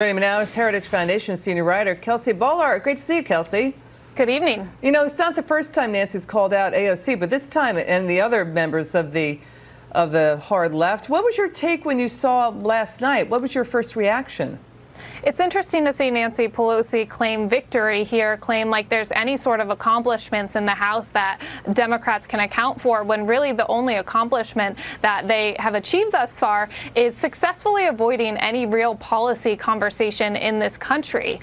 Joining me now is Heritage Foundation senior writer Kelsey Bollard. Great to see you, Kelsey. Good evening. You know, it's not the first time Nancy's called out AOC, but this time, and the other members of the hard left. What was your take when you saw last night? What was your first reaction? It's interesting to see Nancy Pelosi claim victory here, claim like there's any sort of accomplishments in the House that Democrats can account for, when really the only accomplishment that they have achieved thus far is successfully avoiding any real policy conversation in this country.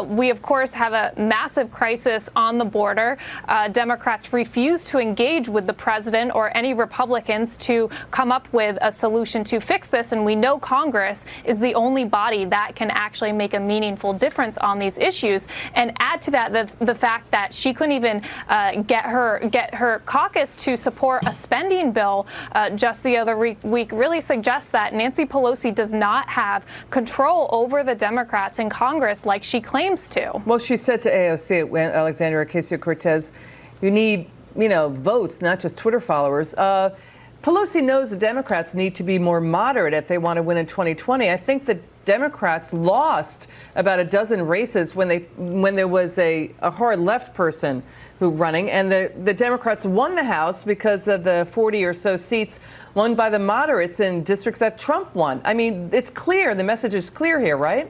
We, of course, have a massive crisis on the border. Democrats refuse to engage with the president or any Republicans to come up with a solution to fix this, and we know Congress is the only body that can actually make a meaningful difference on these issues. And add to that the fact that she couldn't even get her caucus to support a spending bill just the other week really suggests that Nancy Pelosi does not have control over the Democrats in Congress like she claims to. Well, she said to AOC, Alexandria Ocasio-Cortez, you need, votes, not just Twitter followers. Pelosi knows the Democrats need to be more moderate if they want to win in 2020. I think the Democrats lost about a dozen races when there was a hard left person who running, and the Democrats won the House because of the 40 or so seats won by the moderates in districts that Trump won. I mean, it's clear. The message is clear here, right?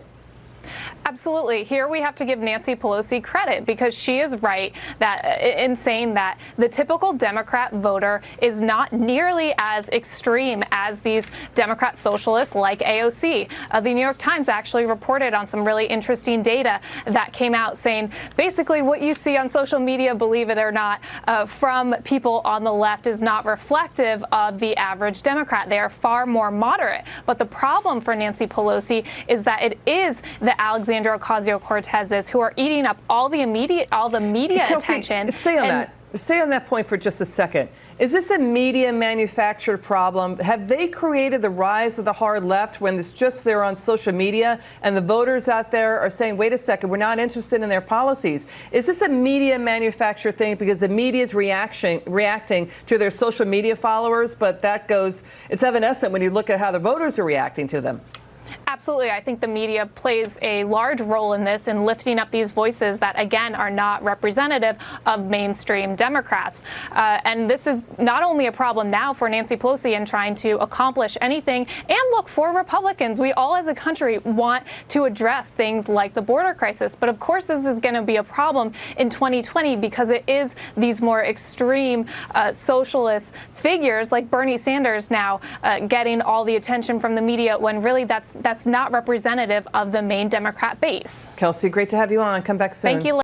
Absolutely. Here we have to give Nancy Pelosi credit, because she is right that in saying that the typical Democrat voter is not nearly as extreme as these Democrat socialists like AOC. The New York Times actually reported on some really interesting data that came out saying basically what you see on social media, believe it or not, from people on the left is not reflective of the average Democrat. They are far more moderate. But the problem for Nancy Pelosi is that it is the Alexandria Ocasio-Cortezes who are eating up all the media Kelsey, attention. Stay on that point for just a second. Is this a media manufactured problem? Have they created the rise of the hard left when it's just they're on social media and the voters out there are saying, wait a second, we're not interested in their policies? Is this a media manufactured thing because the media is reacting to their social media followers, but it's evanescent when you look at how the voters are reacting to them? Absolutely. I think the media plays a large role in this, in lifting up these voices that, again, are not representative of mainstream Democrats. And this is not only a problem now for Nancy Pelosi in trying to accomplish anything, and look, for Republicans, we all as a country want to address things like the border crisis. But of course, this is going to be a problem in 2020 because it is these more extreme socialist figures like Bernie Sanders now getting all the attention from the media, when really that's not representative of the main Democrat base. Kelsey, great to have you on. Come back soon. Thank you.